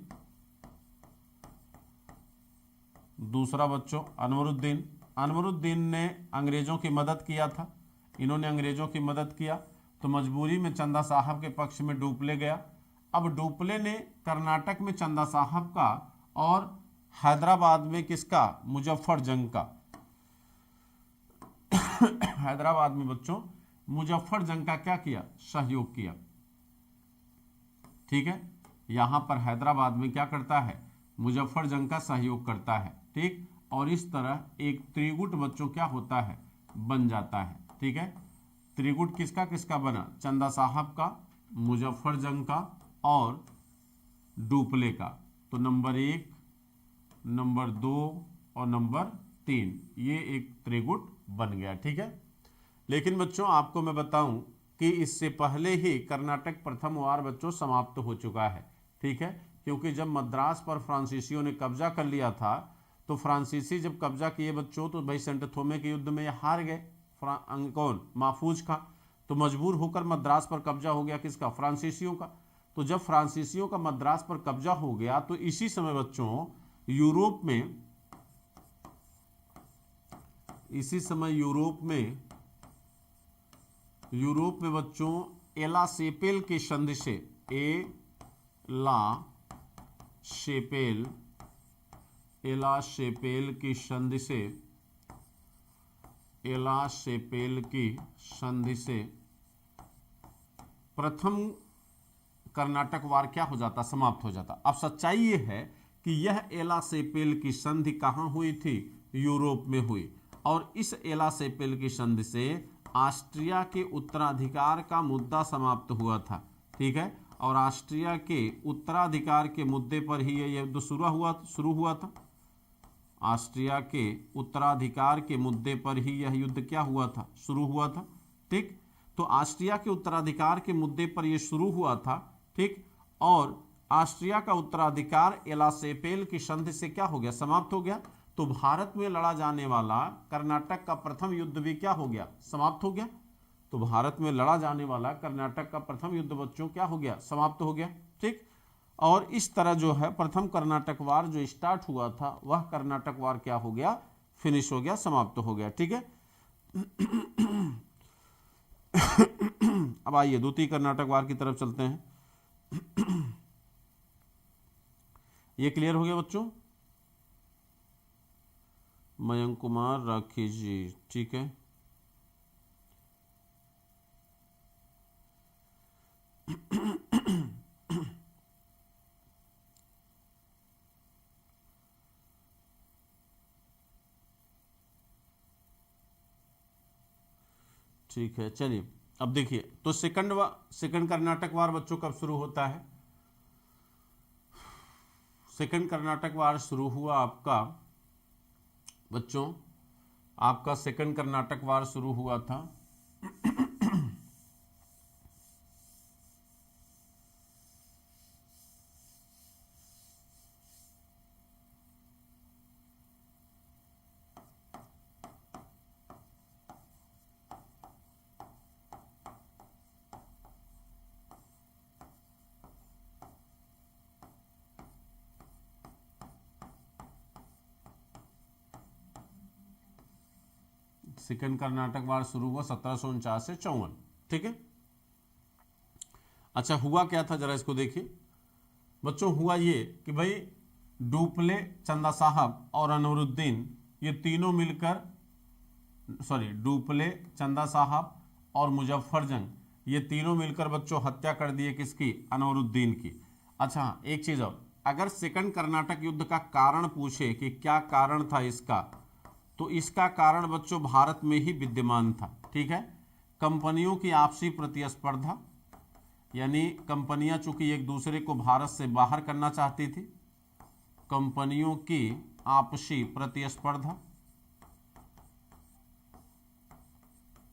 अनवरुद्दीन ने अंग्रेजों की मदद किया था, इन्होंने अंग्रेजों की मदद किया, तो मजबूरी में चंदा साहब के पक्ष में डुप्ले गया। अब डुप्ले ने कर्नाटक में चंदा साहब का और हैदराबाद में किसका? मुजफ्फर जंग का। हैदराबाद में बच्चों मुजफ्फर जंग का क्या किया? सहयोग किया। ठीक है, यहां पर हैदराबाद में क्या करता है? मुजफ्फर जंग का सहयोग करता है। ठीक, और इस तरह एक त्रिगुट बच्चों क्या होता है? बन जाता है। ठीक है, त्रिगुट किसका किसका बना? चंदा साहब का, मुजफ्फर जंग का और डुप्ले का। तो नंबर 1, नंबर 2 और नंबर 3, ये एक त्रिगुट बन गया। ठीक है, लेकिन बच्चों आपको मैं बताऊं कि इससे पहले ही कर्नाटक प्रथम वार बच्चों समाप्त हो चुका है। ठीक है, क्योंकि जब मद्रास पर फ्रांसीसियों ने कब्जा कर लिया था, तो फ्रांसीसी जब कब्जा किए बच्चों, तो भाई सेंट थोमे के युद्ध में हार गए कौन? महफूज खां। तो मजबूर होकर मद्रास पर कब्जा हो गया किसका? फ्रांसीसियों का। तो जब फ्रांसीसियों का मद्रास पर कब्जा हो गया, तो इसी समय बच्चों यूरोप में बच्चों एला शेपेल की संधि से, एला शेपेल की संधि से प्रथम कर्नाटक वार क्या हो जाता? समाप्त हो जाता। अब सच्चाई ये है कि यह एला शेपेल की संधि कहां हुई थी? यूरोप में हुई। और इस एला शेपेल की संधि से ऑस्ट्रिया के उत्तराधिकार का मुद्दा समाप्त हुआ था। ठीक है, और ऑस्ट्रिया के उत्तराधिकार के मुद्दे पर ही यह युद्ध शुरू हुआ था। ऑस्ट्रिया के उत्तराधिकार के मुद्दे पर ही यह युद्ध क्या हुआ था? शुरू हुआ था। ठीक, तो ऑस्ट्रिया के उत्तराधिकार के मुद्दे पर यह शुरू हुआ था। ठीक, और ऑस्ट्रिया का उत्तराधिकार एला शेपेल की संधि से क्या हो गया? समाप्त हो गया। तो भारत में लड़ा जाने वाला कर्नाटक का प्रथम युद्ध भी क्या हो गया? समाप्त हो गया। तो भारत में लड़ा जाने वाला कर्नाटक का प्रथम युद्ध बच्चों क्या हो गया? समाप्त हो गया। ठीक, और इस तरह जो है प्रथम कर्नाटक वार जो स्टार्ट हुआ था, वह कर्नाटक वार क्या हो गया? फिनिश हो गया, समाप्त हो गया। ठीक है, अब आइए द्वितीय कर्नाटक वार की तरफ चलते हैं। ये क्लियर हो गया बच्चों? मयंक कुमार राखी जी, ठीक है। ठीक है, चलिए अब देखिए, तो सेकंड कर्नाटक वार बच्चों कब शुरू होता है? सेकंड कर्नाटक वार शुरू हुआ आपका बच्चों, आपका सेकंड कर्नाटक वार शुरू हुआ था सेकंड कर्नाटक वार शुरू हुआ 1749 से 54, ठीक है। अच्छा, हुआ क्या था जरा इसको देखिए बच्चों। हुआ ये कि भाई डुप्ले, चंदा साहब और अनवरुद्दीन, ये तीनों मिलकर, डुप्ले, चंदा साहब और मुजफ्फर जंग, ये तीनों मिलकर बच्चों हत्या कर दिए किसकी? अनवरुद्दीन की। अच्छा, एक चीज और, अगर सेकंड कर्नाटक युद्ध का कारण पूछे कि क्या कारण था इसका, तो इसका कारण बच्चों भारत में ही विद्यमान था, ठीक है। कंपनियों की आपसी प्रतिस्पर्धा, यानी कंपनियां चूंकि एक दूसरे को भारत से बाहर करना चाहती थी, कंपनियों की आपसी प्रतिस्पर्धा,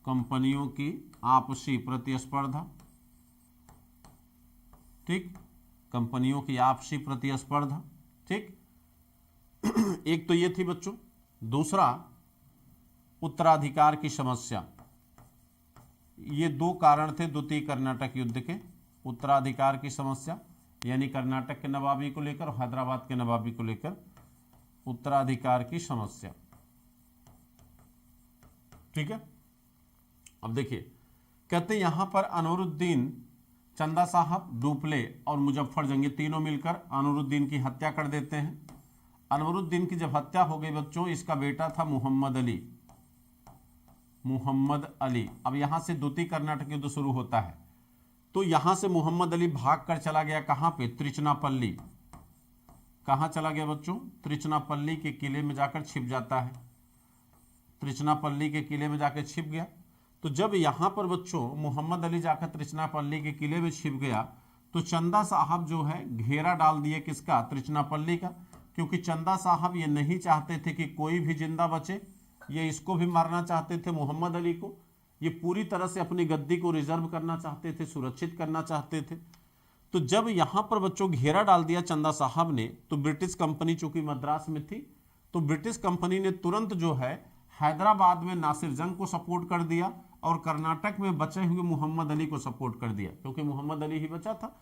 कंपनियों की आपसी प्रतिस्पर्धा, ठीक, कंपनियों की आपसी प्रतिस्पर्धा, ठीक। एक तो ये थी बच्चों। दूसरा, उत्तराधिकार की समस्या। ये दो कारण थे द्वितीय कर्नाटक युद्ध के। उत्तराधिकार की समस्या, यानी कर्नाटक के नवाबी को लेकर और हैदराबाद के नवाबी को लेकर उत्तराधिकार की समस्या, ठीक है। अब देखिए, कहते हैं यहां पर अनवरुद्दीन, चंदा साहब, डुप्ले और मुजफ्फर जंग, ये तीनों मिलकर अनवरुद्दीन की हत्या कर देते हैं। अनवरुद्दीन की जब हत्या हो गई बच्चों, इसका बेटा था मोहम्मद अली, मोहम्मद अली। अब यहां से द्वितीय कर्नाटक युद्ध शुरू होता है। तो यहां से मोहम्मद अली भाग कर चला गया कहां पे? त्रिचनापल्ली। कहां चला गया बच्चों? त्रिचनापल्ली के किले में जाकर छिप जाता है। त्रिचनापल्ली के किले में जाकर छिप गया। तो जब यहां पर बच्चों मोहम्मद अली जाकर त्रिचनापल्ली के किले में छिप गया, तो चंदा साहब जो है घेरा डाल दिए किसका? त्रिचनापल्ली का, क्योंकि चंदा साहब ये नहीं चाहते थे कि कोई भी जिंदा बचे। ये इसको भी मारना चाहते थे, मोहम्मद अली को। ये पूरी तरह से अपनी गद्दी को रिजर्व करना चाहते थे, सुरक्षित करना चाहते थे। तो जब यहां पर बच्चों घेरा डाल दिया चंदा साहब ने, तो ब्रिटिश कंपनी चूंकि मद्रास में थी, तो ब्रिटिश कंपनी ने तुरंत जो है हैदराबाद में नासिर जंग को सपोर्ट कर दिया और कर्नाटक में बचे हुए मोहम्मद अली को सपोर्ट कर दिया, क्योंकि मोहम्मद अली ही बचा था।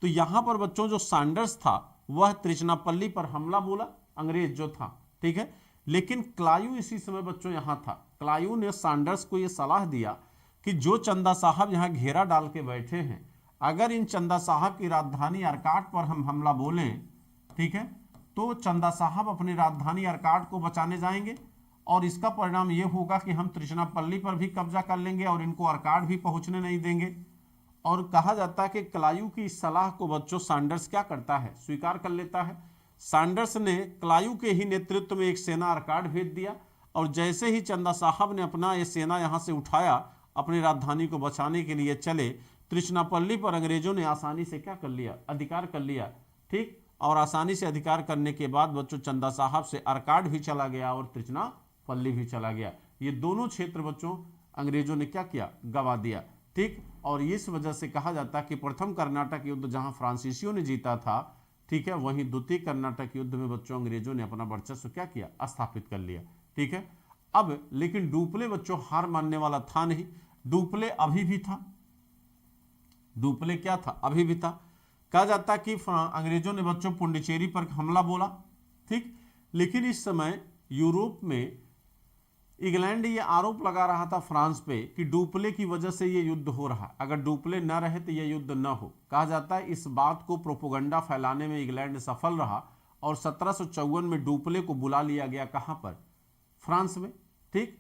तो यहां पर बच्चों जो सैंडर्स था वह त्रिचनापल्ली पर हमला बोला, अंग्रेज जो था, ठीक है। लेकिन क्लायू इसी समय बच्चों यहां था। क्लायू ने सैंडर्स को यह सलाह दिया कि जो चंदा साहब यहां घेरा डाल के बैठे हैं, अगर इन चंदा साहब की राजधानी अर्काट पर हम हमला बोलें, ठीक है, तो चंदा साहब अपनी राजधानी अर्काट को बचाने जाएंगे और इसका परिणाम यह होगा कि हम त्रिचनापल्ली पर भी कब्जा कर लेंगे और इनको अर्काट भी पहुंचने नहीं देंगे। और कहा जाता है कि क्लायू की इस सलाह को बच्चों सैंडर्स क्या करता है? स्वीकार कर लेता है। सैंडर्स ने क्लायू के ही नेतृत्व में एक सेना अर्काट भेज दिया और जैसे ही चंदा साहब ने अपना ये सेना यहां से उठाया, अपनी राजधानी को बचाने के लिए चले, त्रिचनापल्ली पर अंग्रेजों ने आसानी से क्या कर लिया? अधिकार कर लिया, ठीक। और आसानी से अधिकार करने के बाद बच्चों चंदा साहब से अर्काट भी चला गया और त्रिचनापल्ली भी चला गया। ये दोनों क्षेत्र बच्चों अंग्रेजों ने क्या किया? गवा दिया, ठीक। और इस वजह से कहा जाता है कि प्रथम कर्नाटक युद्ध जहां फ्रांसीसियों ने जीता था, ठीक है, वहीं द्वितीय कर्नाटक युद्ध में बच्चों अंग्रेजों ने अपना वर्चस्व क्या किया? स्थापित कर लिया, ठीक है। अब लेकिन डुप्ले बच्चों हार मानने वाला था नहीं। डुप्ले अभी भी था। डुप्ले क्या था? अभी भी था। कहा जाता कि अंग्रेजों ने बच्चों पुंडुचेरी पर हमला बोला, ठीक। लेकिन इस समय यूरोप में इंग्लैंड ये आरोप लगा रहा था फ्रांस पे कि डुप्ले की वजह से ये युद्ध हो रहा है, अगर डुप्ले न रहे तो ये युद्ध न हो। कहा जाता है इस बात को प्रोपोगंडा फैलाने में इंग्लैंड सफल रहा और 1754 में डुप्ले को बुला लिया गया। कहां पर? फ्रांस में। ठीक,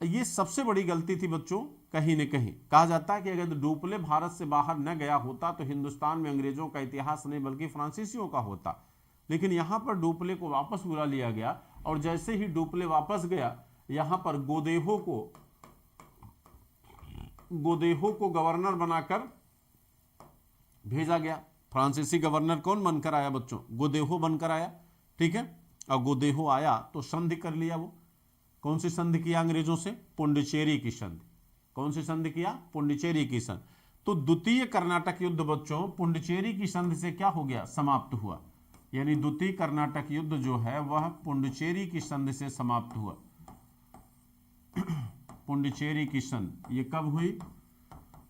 ये सबसे बड़ी गलती थी बच्चों कहीं न कहीं। कहा जाता है कि अगर डुप्ले भारत से बाहर न गया होता तो हिंदुस्तान में अंग्रेजों का इतिहास नहीं बल्कि फ्रांसीसियों का होता। लेकिन यहां पर डुप्ले को वापस बुला लिया गया और जैसे ही डुप्ले वापस गया, यहां पर गोदेहो को गवर्नर बनाकर भेजा गया। फ्रांसीसी गवर्नर कौन बनकर आया बच्चों? गोदेहो बनकर आया। ठीक है, और गोदेहो आया तो संधि कर लिया। वो कौन सी संधि किया अंग्रेजों से? पुंडुचेरी की संधि। कौन सी संधि किया? पुंडुचेरी की संधि। तो द्वितीय कर्नाटक युद्ध बच्चों पुंडुचेरी की संधि से क्या हो गया? समाप्त हुआ। यानी द्वितीय कर्नाटक युद्ध जो है वह पुंडुचेरी की संधि से समाप्त हुआ। पुंडुचेरी की संधि ये कब हुई?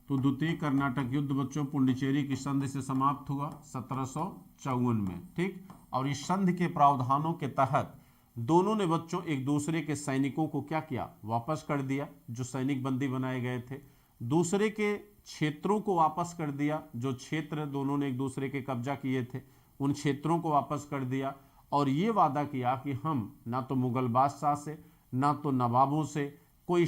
तो द्वितीय कर्नाटक युद्ध बच्चों पुंडुचेरी की संधि से समाप्त हुआ 1754 में। ठीक, और इस संधि के प्रावधानों के तहत दोनों ने बच्चों एक दूसरे के सैनिकों को क्या किया? वापस कर दिया, जो सैनिक बंदी बनाए गए थे। दूसरे के क्षेत्रों को वापस कर दिया, जो क्षेत्र दोनों ने एक दूसरे के कब्जा किए थे उन क्षेत्रों को वापस कर दिया। और ये वादा किया कि हम ना तो मुगल बादशाह से ना तो नवाबों से कोई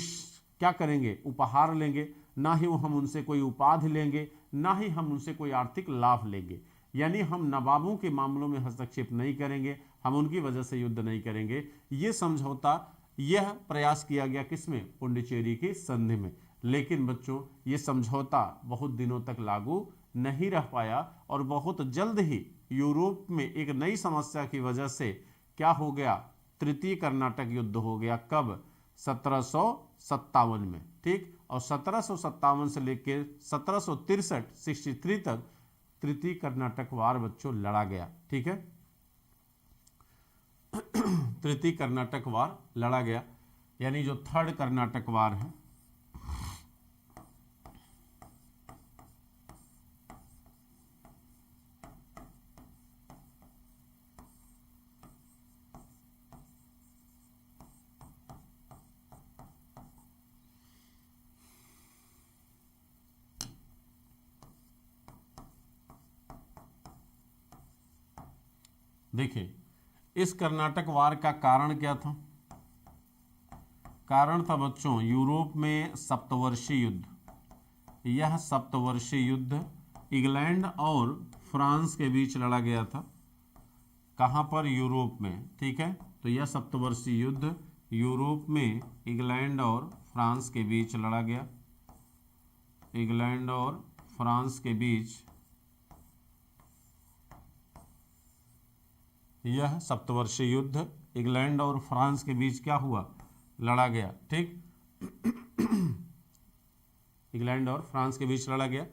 क्या करेंगे? उपहार लेंगे, ना ही हम उनसे कोई उपाधि लेंगे, ना ही हम उनसे कोई आर्थिक लाभ लेंगे। यानी हम नवाबों के मामलों में हस्तक्षेप नहीं करेंगे, हम उनकी वजह से युद्ध नहीं करेंगे। ये समझौता, यह प्रयास किया गया किसमें? पुंडुचेरी की संधि में। लेकिन बच्चों ये समझौता बहुत दिनों तक लागू नहीं रह पाया और बहुत जल्द ही यूरोप में एक नई समस्या की वजह से क्या हो गया? तृतीय कर्नाटक युद्ध हो गया। कब? 1757 में। ठीक, और 1757 से लेकर 1763 तक तृतीय कर्नाटक वार बच्चों लड़ा गया। ठीक है, तृतीय कर्नाटक वार लड़ा गया, यानी जो थर्ड कर्नाटक वार है। देखिए, इस कर्नाटक वार का कारण क्या था? कारण था बच्चों यूरोप में सप्तवर्षीय युद्ध। यह सप्तवर्षीय युद्ध इंग्लैंड और फ्रांस के बीच लड़ा गया था। कहां पर? यूरोप में। ठीक है, तो यह सप्तवर्षीय युद्ध यूरोप में इंग्लैंड और फ्रांस के बीच लड़ा गया। इंग्लैंड और फ्रांस के बीच यह सप्तवर्षीय युद्ध इंग्लैंड और फ्रांस के बीच क्या हुआ? लड़ा गया। ठीक, इंग्लैंड और फ्रांस के बीच लड़ा गया।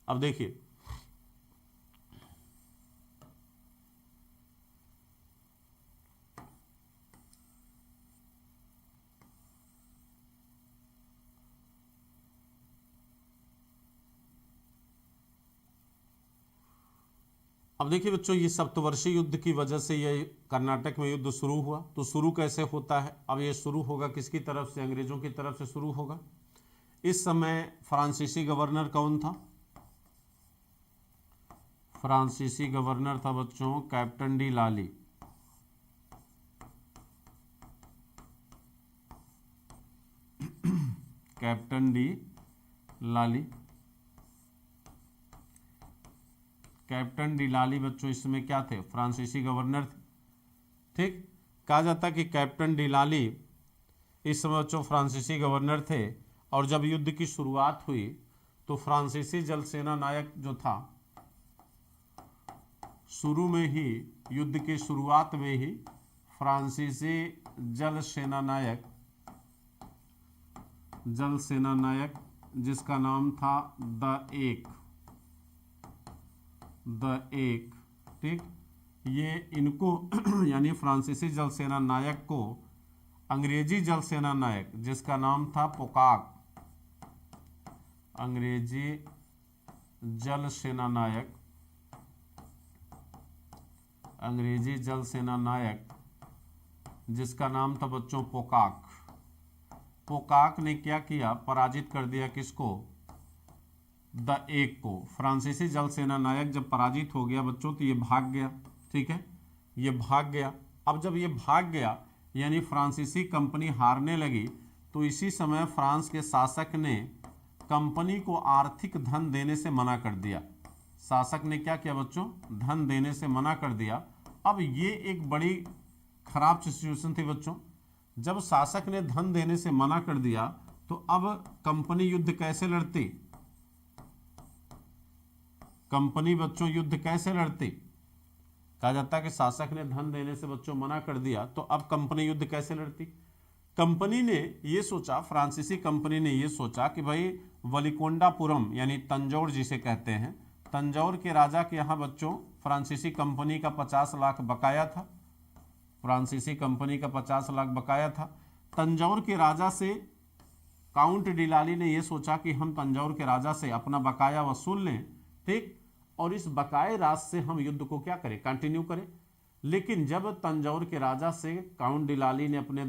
अब देखिए, अब देखिए बच्चों, ये सप्तवर्षीय युद्ध की वजह से ये कर्नाटक में युद्ध शुरू हुआ। तो शुरू कैसे होता है? अब ये शुरू होगा किसकी तरफ से? अंग्रेजों की तरफ से शुरू होगा। इस समय फ्रांसीसी गवर्नर कौन था? फ्रांसीसी गवर्नर था बच्चों कैप्टन डी लाली। कैप्टन डी लाली। कैप्टन डी लाली बच्चों इसमें क्या थे? फ्रांसीसी गवर्नर थे। ठीक, कहा जाता कि कैप्टन डी लाली इस समय बच्चों फ्रांसीसी गवर्नर थे। और जब युद्ध की शुरुआत हुई तो फ्रांसीसी जल सेना नायक जो था, शुरू में ही युद्ध की शुरुआत में ही फ्रांसीसी जल सेना नायक जिसका नाम था द एक। ठीक, ये इनको यानी फ्रांसीसी जल सेना नायक को अंग्रेजी जल सेना नायक जिसका नाम था पोकाक, अंग्रेजी जल सेना नायक जिसका नाम था बच्चों पोकाक, पोकाक ने क्या किया, पराजित कर दिया किसको, द एक को। फ्रांसीसी जल सेना नायक जब पराजित हो गया बच्चों तो ये भाग गया, ठीक है, ये भाग गया। अब जब ये भाग गया यानी फ्रांसीसी कंपनी हारने लगी, तो इसी समय फ्रांस के शासक ने कंपनी को आर्थिक धन देने से मना कर दिया। शासक ने क्या किया बच्चों, धन देने से मना कर दिया। अब ये एक बड़ी खराब सिचुएशन थी बच्चों। जब शासक ने धन देने से मना कर दिया तो अब कंपनी युद्ध कैसे लड़ती, कंपनी बच्चों युद्ध कैसे लड़ती। कहा जाता है कि शासक ने धन देने से बच्चों मना कर दिया, तो अब कंपनी युद्ध कैसे लड़ती। कंपनी ने ये सोचा, फ्रांसीसी कंपनी ने ये सोचा कि भाई वलिकोंडापुरम यानी तंजौर जिसे कहते हैं, तंजौर के राजा के यहाँ बच्चों फ्रांसीसी कंपनी का 50 लाख बकाया था, फ्रांसीसी कंपनी का 50 लाख बकाया था। तंजौर के राजा से काउंट डिलाली ने यह सोचा कि हम तंजौर के राजा से अपना बकाया वसूल लें, ठीक, और इस बकाये राज से हम युद्ध को क्या करें, कंटिन्यू करें। लेकिन जब तंजौर के राजा से काउंट डिलाली ने अपने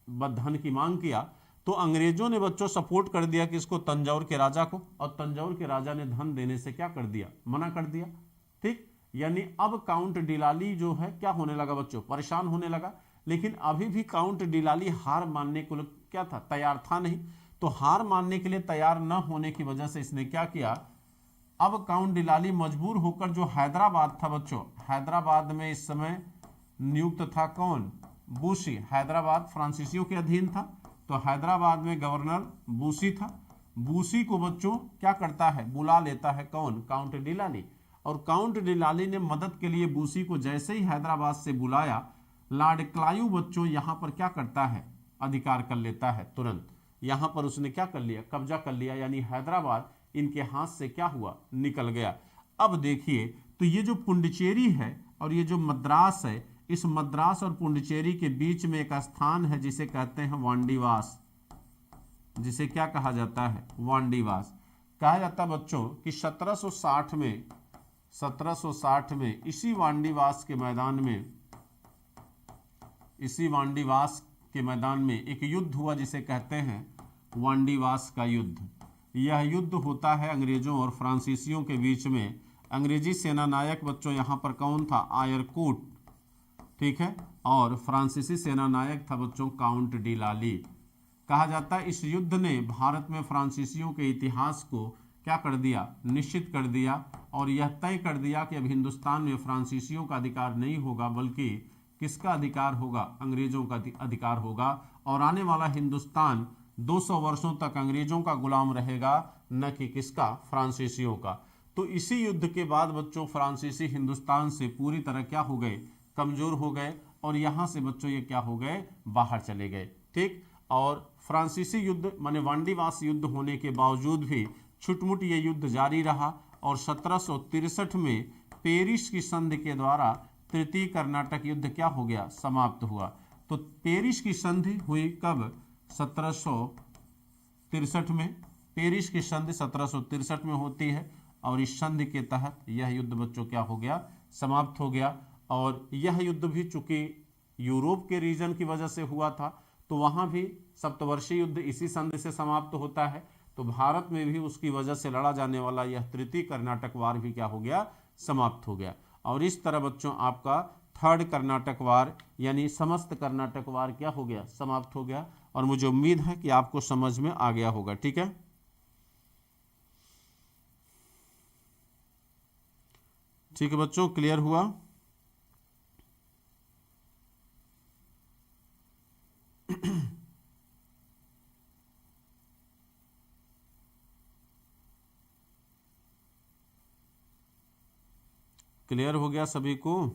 धन की मांग किया तो अंग्रेजों ने बच्चों सपोर्ट कर दिया कि इसको तंजौर के राजा को, और तंजौर के राजा ने धन देने से क्या कर दिया, मना कर दिया, ठीक। यानी अब काउंट डिलाली जो है क्या होने लगा बच्चों, परेशान होने लगा। लेकिन अभी भी काउंट डिलाली हार मानने को क्या था, तैयार था नहीं। तो हार मानने के लिए तैयार न होने की वजह से इसने क्या किया, अब काउंट डिलाली मजबूर होकर जो हैदराबाद था बच्चों, हैदराबाद में इस समय नियुक्त था कौन, बूसी। हैदराबाद फ्रांसीसियों के अधीन था, तो हैदराबाद में गवर्नर बूसी था। बूसी को बच्चों क्या करता है, बुला लेता है कौन, काउंट डिलाली। और काउंट डिलाली ने मदद के लिए बूसी को जैसे ही हैदराबाद से बुलाया, लॉर्ड क्लाइव बच्चों यहाँ पर क्या करता है, अधिकार कर लेता है तुरंत। यहाँ पर उसने क्या कर लिया, कब्जा कर लिया, यानी हैदराबाद इनके हाथ से क्या हुआ, निकल गया। अब देखिए तो ये जो पुंडुचेरी है और ये जो मद्रास है, इस मद्रास और पुंडुचेरी के बीच में एक स्थान है जिसे कहते हैं वांडीवास, जिसे क्या कहा जाता है, वांडीवास। कहा जाता है बच्चों कि 1760 में इसी वांडीवास के मैदान में एक युद्ध हुआ जिसे कहते हैं वांडीवास का युद्ध। यह युद्ध होता है अंग्रेजों और फ्रांसीसियों के बीच में। अंग्रेजी सेना नायक बच्चों यहाँ पर कौन था, आयरकूट, ठीक है, और फ्रांसीसी सेना नायक था बच्चों काउंट डिलाली। कहा जाता है इस युद्ध ने भारत में फ्रांसीसियों के इतिहास को क्या कर दिया, निश्चित कर दिया, और यह तय कर दिया कि अब हिंदुस्तान में फ्रांसीसियों का अधिकार नहीं होगा, बल्कि किसका अधिकार होगा, अंग्रेजों का अधिकार होगा। और आने वाला हिंदुस्तान 200 वर्षों तक अंग्रेजों का गुलाम रहेगा, न कि किसका, फ्रांसीसियों का। तो इसी युद्ध के बाद बच्चों फ्रांसीसी हिंदुस्तान से पूरी तरह क्या हो गए, कमजोर हो गए, और यहाँ से बच्चों ये क्या हो गए, बाहर चले गए, ठीक। और फ्रांसीसी युद्ध माने वांडीवास युद्ध होने के बावजूद भी छुटमुट ये युद्ध जारी रहा, और 1763 में पेरिस की संधि के द्वारा तृतीय कर्नाटक युद्ध क्या हो गया, समाप्त हुआ। तो पेरिस की संधि हुई कब, 1763 में। पेरिस की संधि 1763 में होती है, और इस संधि के तहत यह युद्ध बच्चों क्या हो गया, समाप्त हो गया। और यह युद्ध भी चूंकि यूरोप के रीजन की वजह से हुआ था, तो वहां भी सप्तवर्षीय युद्ध इसी संधि से समाप्त होता है। तो भारत में भी उसकी वजह से लड़ा जाने वाला यह तृतीय कर्नाटक वार भी क्या हो गया, समाप्त हो गया। और इस तरह बच्चों आपका थर्ड कर्नाटक वार यानी समस्त कर्नाटक वार क्या हो गया, समाप्त हो गया। और मुझे उम्मीद है कि आपको समझ में आ गया होगा, ठीक है। ठीक है बच्चों, क्लियर हुआ। क्लियर हो गया सभी को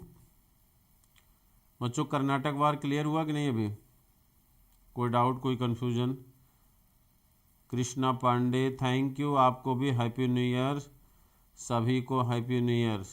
बच्चों, कर्नाटक वार क्लियर हुआ कि नहीं अभी, कोई डाउट, कोई confusion. Krishna Pandey thank you, आपको भी हैप्पी न्यू ईयर, सभी को हैप्पी न्यू ईयर।